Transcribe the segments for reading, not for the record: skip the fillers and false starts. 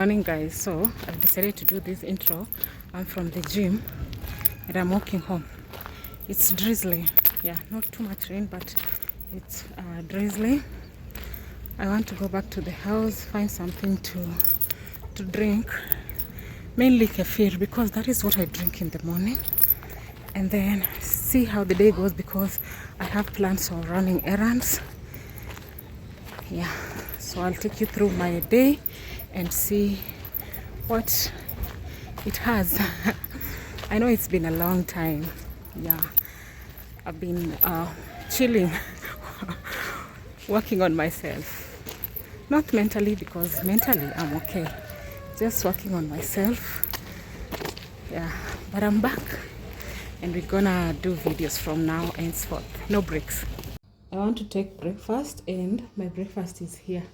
Morning guys, so I've decided to do this intro. I'm from the gym and I'm walking home. It's drizzling, yeah, not too much rain, but it's drizzling. I want to go back to the house, find something to drink, mainly kefir, because that is what I drink in the morning, and then see how the day goes, because I have plans of running errands. Yeah, so I'll take you through my day and see what it has. I know it's been a long time. Yeah, I've been chilling, working on myself. Not mentally, because mentally I'm okay. Just working on myself. Yeah, but I'm back and we're gonna do videos from now henceforth. No breaks. I want to take breakfast and my breakfast is here.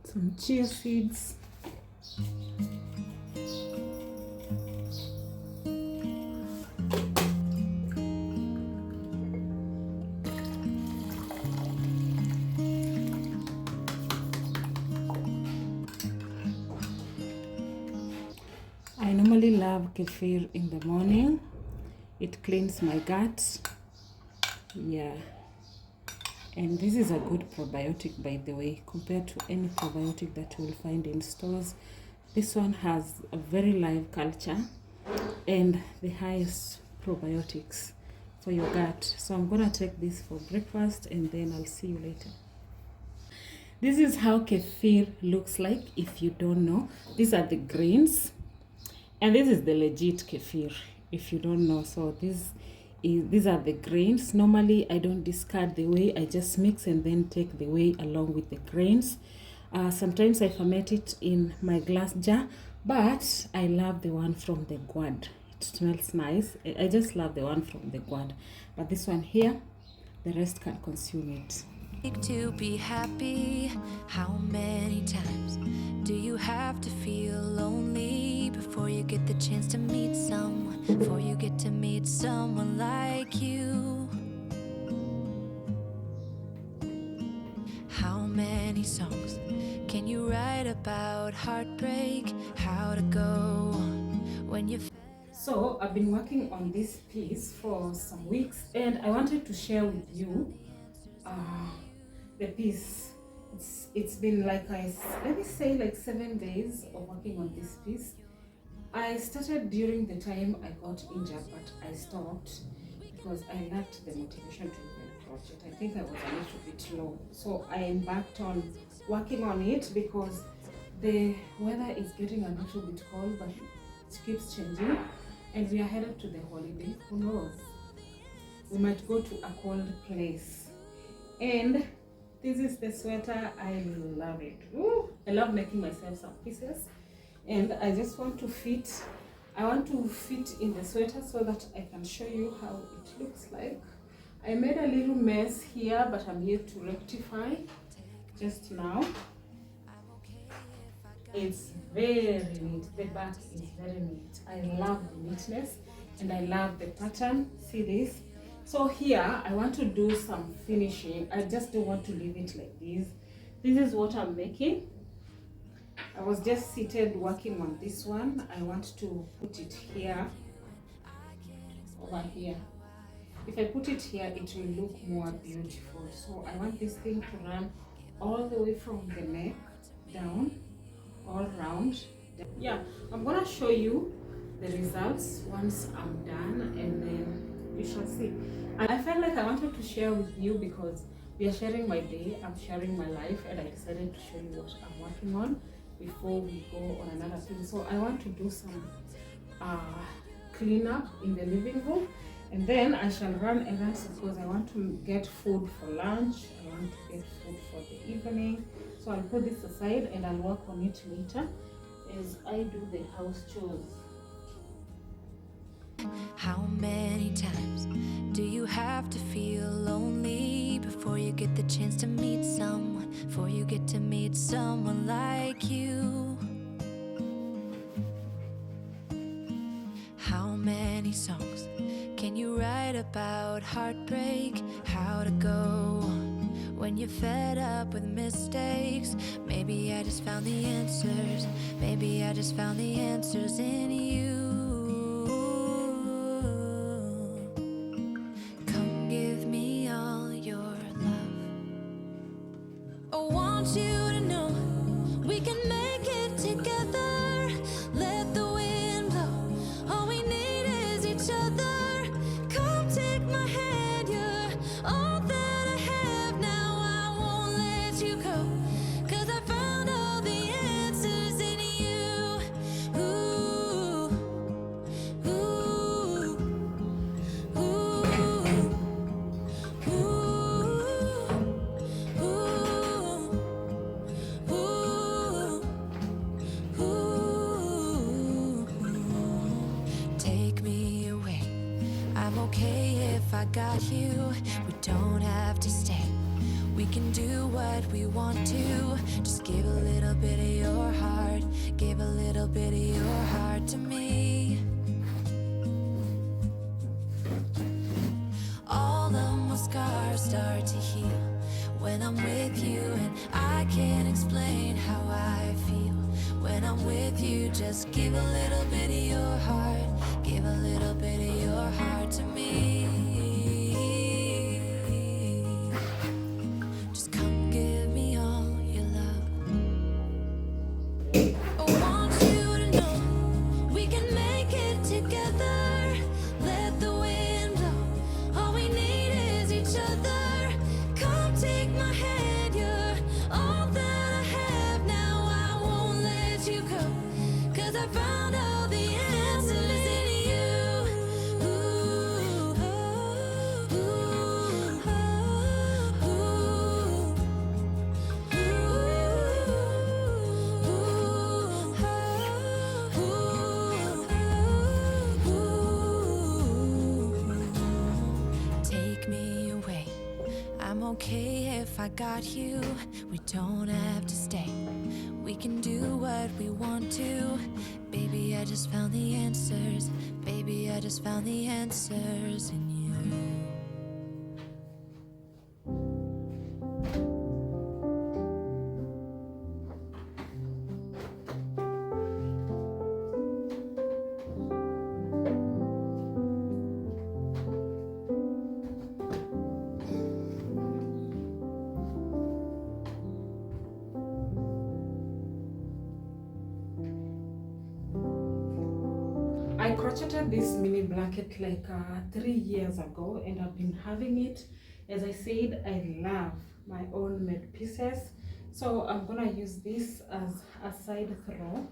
Some chia seeds. I normally love kefir in the morning. It cleans my gut. Yeah. And this is a good probiotic, by the way, compared to any probiotic that you will find in stores. This one has a very live culture and the highest probiotics for your gut. So I'm gonna take this for breakfast and then I'll see you later. This is how kefir looks like. If you don't know, these are the grains and this is the legit kefir, if you don't know. So these are the grains. Normally I don't discard the whey, I just mix and then take the whey along with the grains. Sometimes I ferment it in my glass jar, but I love the one from the gourd. It smells nice. I just love the one from the gourd, but this one here, the rest can consume it. To be happy, how many times do you have to feel lonely before you get the chance to meet someone, before you get to meet someone like you? How many songs can you write about heartbreak, how to go when you... So I've been working on this piece for some weeks and I wanted to share with you the piece. It's been like, let me say, like 7 days of working on this piece. I started during the time I got injured, but I stopped because I lacked the motivation to even approach it. I think I was a little bit low, so I embarked on working on it because the weather is getting a little bit cold, but it keeps changing and we are headed to the holiday. Who knows, we might go to a cold place. And this is the sweater. I love it. Ooh, I love making myself some pieces and I just want to fit. I want to fit in the sweater so that I can show you how it looks like. I made a little mess here, but I'm here to rectify just now. It's very neat. The back is very neat. I love the neatness and I love the pattern. See this? So here I want to do some finishing. I just don't want to leave it like this. This is what I'm making. I was just seated working on this one. I want to put it here, over here. If I put it here, it will look more beautiful. So I want this thing to run all the way from the neck down, all round. Yeah, I'm gonna show you the results once I'm done and then you shall see. I felt like I wanted to share with you because we are sharing my day, I'm sharing my life, and I decided to show you what I'm working on before we go on another thing. So I want to do some cleanup in the living room and then I shall run errands because I want to get food for lunch, I want to get food for the evening. So I'll put this aside and I'll work on it later as I do the house chores. How many times do you have to feel lonely before you get the chance to meet someone, before you get to meet someone like you? How many songs can you write about heartbreak, how to go when you're fed up with mistakes. Maybe I just found the answers. Maybe I just found the answers in you. Come give me all your love. I want you to know we can make it together. Let the wind blow. All we need is each other. Come take my hand. You're all that I have now. I won't let you go. 'Cause I found all the answers in you. Ooh, ooh, ooh, ooh, ooh, ooh. Take me away. I'm okay if I got you. We don't have to stay. We can do what we want to. Just give a little bit of your heart. Give a little bit of your heart to me. All of my scars start to heal when I'm with you, and I can't explain how I feel when I'm with you. Just give a little bit of your heart. Give a little bit of your heart to me. Just come give me all your love. I want you to know we can make it together. Let the wind blow. All we need is each other. Come take my hand. You're all that I have now. I won't let you go. 'Cause I found all the answers in you. Ooh, ooh, take me away. I'm okay if I got you. We don't have to stay. We can do what we want to. Baby, I just found the answers. Baby, I just found the answers in you. I crocheted this mini blanket like 3 years ago, and I've been having it. As I said, I love my own made pieces, so I'm gonna use this as a side throw.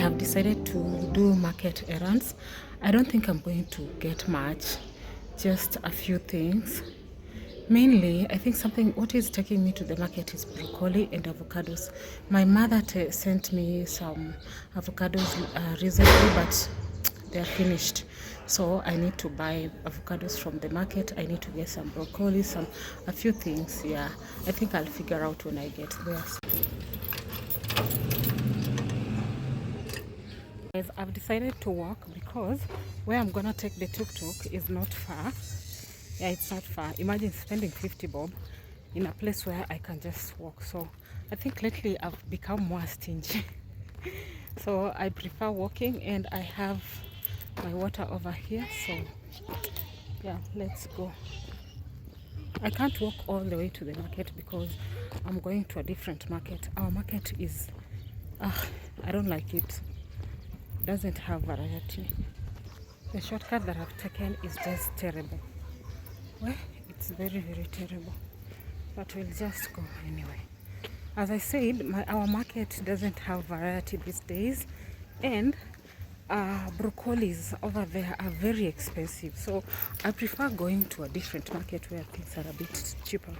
have decided to do market errands. I don't think I'm going to get much, just a few things. Mainly, I think what is taking me to the market is broccoli and avocados. My mother sent me some avocados recently, but they're finished. So I need to buy avocados from the market. I need to get some broccoli, a few things. Yeah, I think I'll figure out when I get there. Guys, I've decided to walk because where I'm gonna take the tuk-tuk is not far. Yeah, it's not far. Imagine spending 50 bob in a place where I can just walk. So I think lately I've become more stingy. So I prefer walking, and I have my water over here. So yeah, let's go. I can't walk all the way to the market because I'm going to a different market. Our market is, I don't like it. Doesn't have variety. The shortcut that I've taken is just terrible. Well, it's very, very terrible. But we'll just go anyway. As I said, our market doesn't have variety these days, and broccolis over there are very expensive. So I prefer going to a different market where things are a bit cheaper.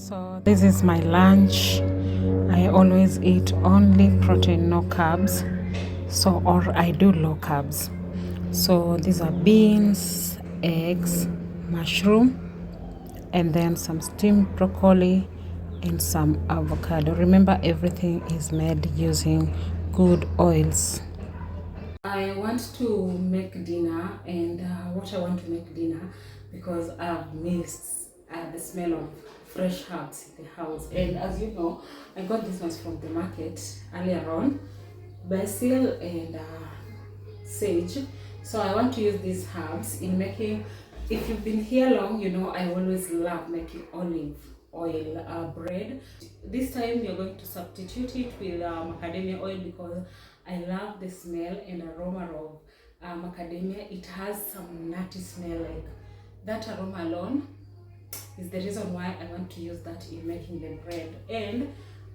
So this is my lunch. I always eat only protein, no carbs. So, or I do low carbs. So these are beans, eggs, mushroom, and then some steamed broccoli and some avocado. Remember, everything is made using good oils. I want to make dinner, and what I want to make dinner because I've missed the smell of fresh herbs in the house. And as you know, I got this one from the market earlier on, basil and sage. So I want to use these herbs in making. If you've been here long, you know I always love making olive oil bread. This time you're going to substitute it with macadamia oil because I love the smell and aroma of macadamia. It has some nutty smell, like that aroma alone is the reason why I want to use that in making the bread. And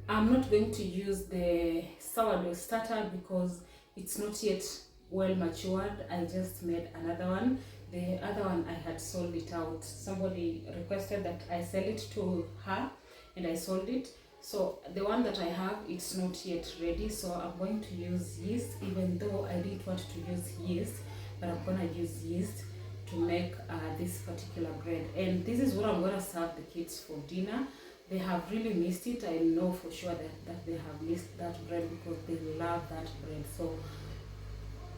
I'm not going to use the sourdough starter because it's not yet well matured. I just made another one. The other one I had sold it out. Somebody requested that I sell it to her and I sold it. So the one that I have, it's not yet ready. So I'm going to use yeast, even though I didn't want to use yeast, but I'm gonna use yeast to make this particular bread. And this is what I'm gonna serve the kids for dinner. They have really missed it. I know for sure that they have missed that bread because they love that bread. So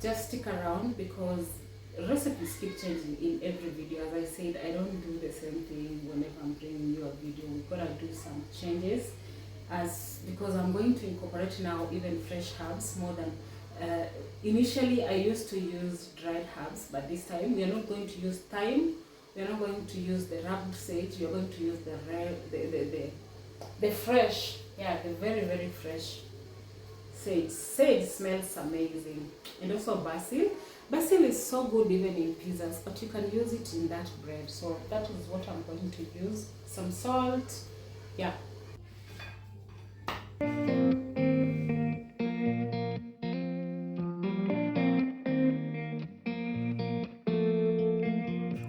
just stick around because recipes keep changing in every video. As I said, I don't do the same thing whenever I'm bringing you a video. We've got to do some changes because I'm going to incorporate now even fresh herbs more than initially I used to use dried herbs, but this time we are not going to use thyme, we are not going to use the rubbed sage, we are going to use the fresh, the very, very fresh sage. Sage smells amazing. And also basil. Basil is so good even in pizzas, but you can use it in that bread. So that is what I'm going to use. Some salt. Yeah.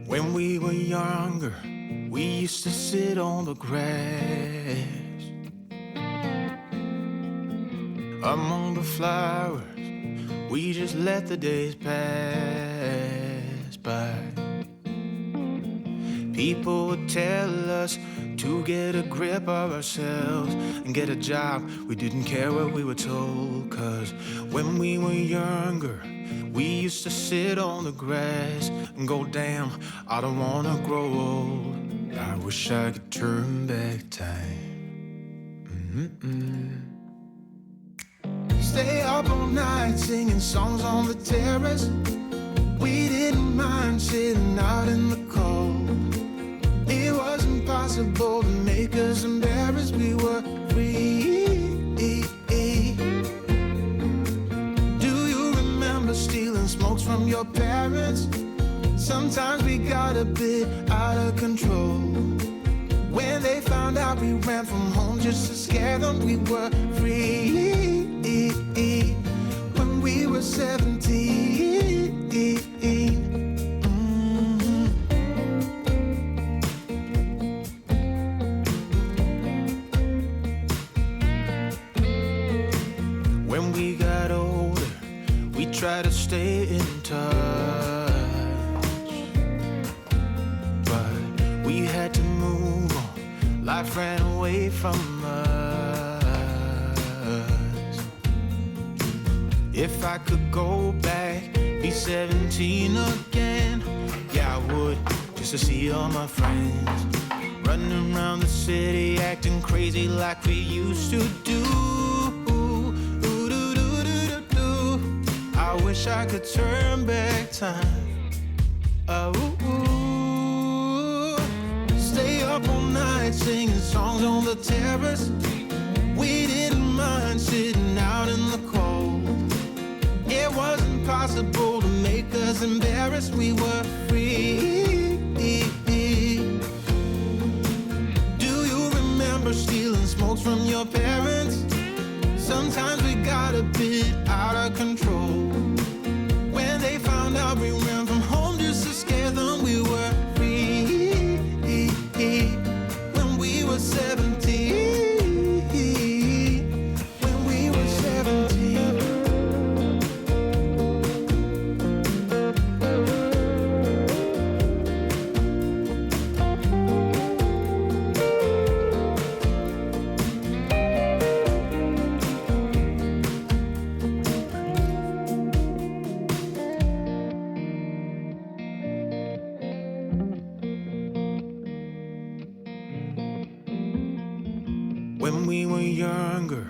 When we were younger, we used to sit on the grass among the flowers. We just let the days pass by. People would tell us to get a grip of ourselves and get a job. We didn't care what we were told, 'cause when we were younger, we used to sit on the grass and go, damn, I don't wanna grow old. I wish I could turn back time. Stay up all night singing songs on the terrace. We didn't mind sitting out in the cold. It was impossible to make us embarrassed. We were free. Do you remember stealing smokes from your parents? Sometimes we got a bit out of control. When they found out we ran from home just to scare them, we were free. When we were 17. When we got older, we tried to stay in touch, but we had to move on. Life ran away from us. If I could go back, be 17 again, yeah, I would, just to see all my friends running around the city, acting crazy like we used to do. I wish I could turn back time. Stay up all night singing songs on the terrace. We didn't mind sitting out in the cold. It wasn't possible to make us embarrassed. We were free. Do you remember stealing smokes from your parents? Sometimes we got a bit out of control. When they found out we ran from home just to scare them, we were free. When we were 7 we were younger,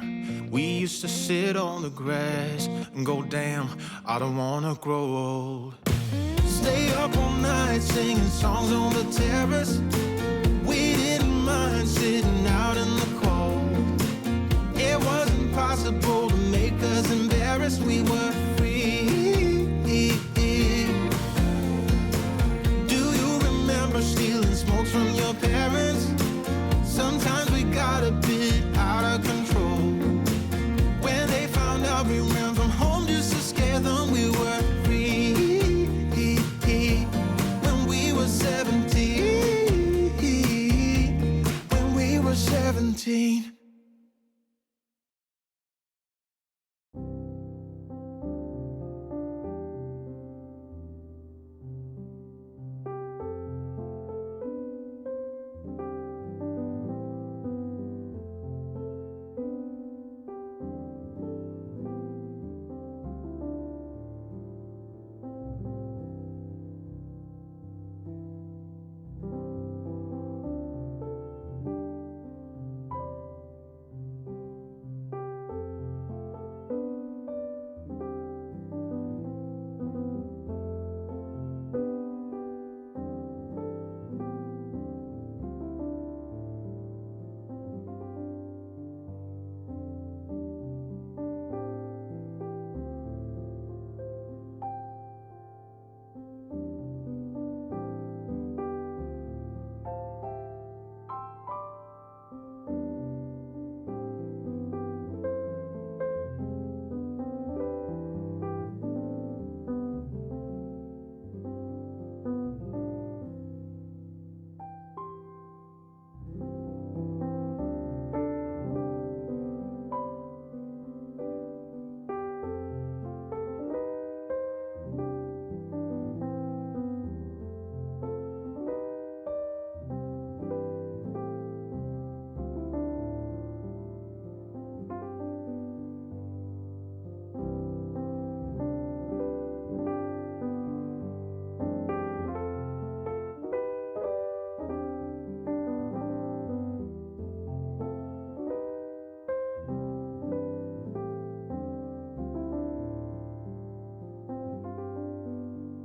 we used to sit on the grass and go, damn, I don't wanna grow old. Stay up all night singing songs on the terrace. We didn't mind sitting out in the cold. It wasn't possible to make us embarrassed. We were free. Do you remember stealing smokes from your parents? Sometimes we got a bit out of control. When they found out we ran from home just to scare them, we were free. When we were 17. When we were 17.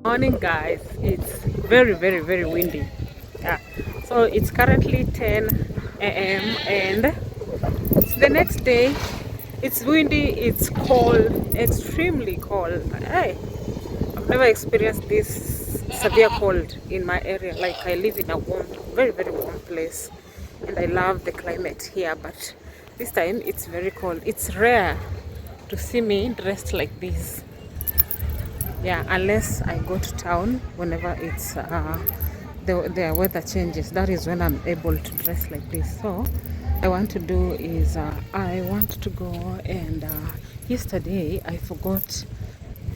Morning guys, it's very windy. Yeah, so it's currently 10 a.m. and it's the next day. It's windy, it's cold, extremely cold. Hey, I've never experienced this severe cold in my area. Like, I live in a warm, very warm place and I love the climate here, but this time it's very cold. It's rare to see me dressed like this. Yeah, unless I go to town whenever it's the weather changes. That is when I'm able to dress like this. So what I want to do is I want to go and yesterday I forgot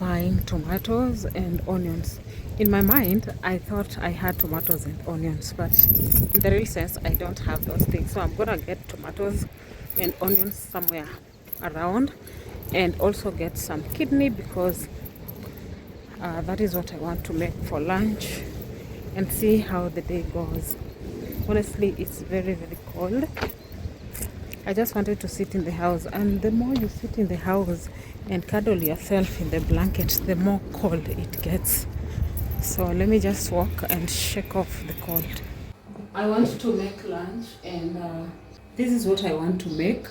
buying tomatoes and onions. In my mind I thought I had tomatoes and onions, but in the real sense I don't have those things. So I'm gonna get tomatoes and onions somewhere around, and also get some kidney because that is what I want to make for lunch, and see how the day goes. Honestly, it's very cold. I just wanted to sit in the house, and the more you sit in the house and cuddle yourself in the blanket, the more cold it gets. So let me just walk and shake off the cold. I want to make lunch, and this is what I want to make.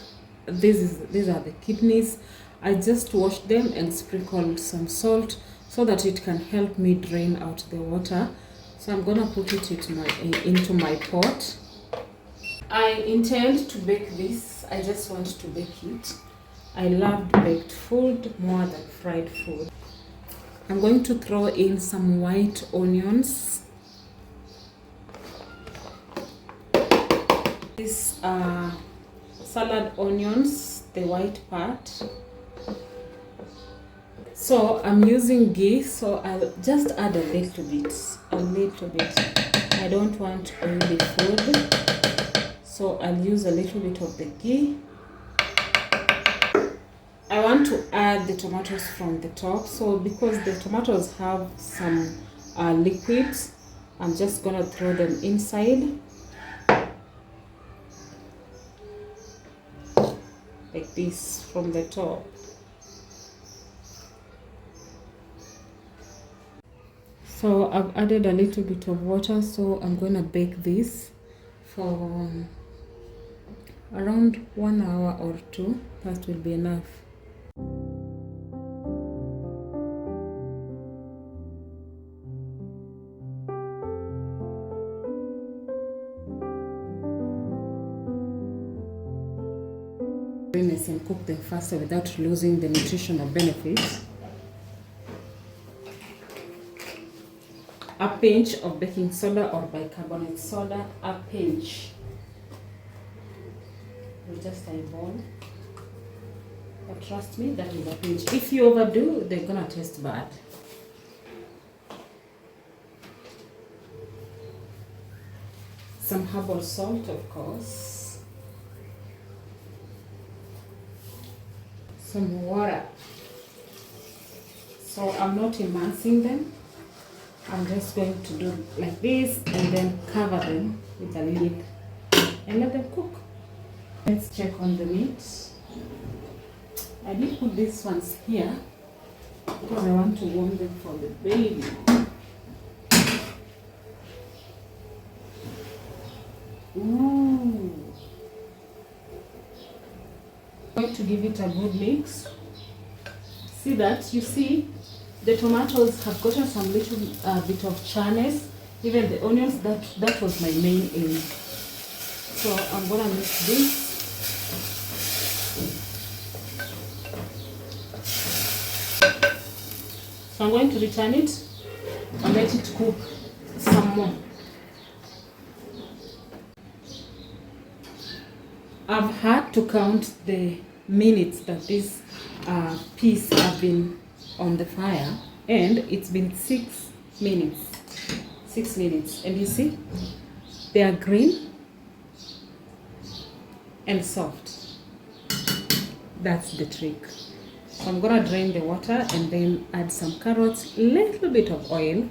These are the kidneys. I just washed them and sprinkled some salt so that it can help me drain out the water. So I'm gonna put it into my pot. I intend to bake this. I just want to bake it. I love baked food more than fried food. I'm going to throw in some white onions. These are salad onions, the white part. So I'm using ghee, so I'll just add a little bit. I don't want oily food, so I'll use a little bit of the ghee. I want to add the tomatoes from the top, so because the tomatoes have some liquids, I'm just gonna throw them inside. like this from the top. So I've added a little bit of water, so I'm going to bake this for around 1 hour or 2. That will be enough. And cook them faster without losing the nutritional benefits. A pinch of baking soda or bicarbonate soda, a pinch. We just eyeball. But trust me, that is a pinch. If you overdo, they're gonna taste bad. Some herbal salt, of course. Some water. So I'm not immersing them. I'm just going to do like this and then cover them with a lid and let them cook. Let's check on the meat. I did put these ones here because I want to warm them for the baby. Ooh. I'm going to give it a good mix. See that? You see, the tomatoes have gotten some little bit of charness. Even the onions, that was my main aim. So I'm gonna mix this. So I'm going to return it and let it cook some more. I've had to count the minutes that this piece have been on the fire, and it's been 6 minutes. 6 minutes. And you see, they are green and soft. That's the trick. So I'm gonna drain the water and then add some carrots, little bit of oil.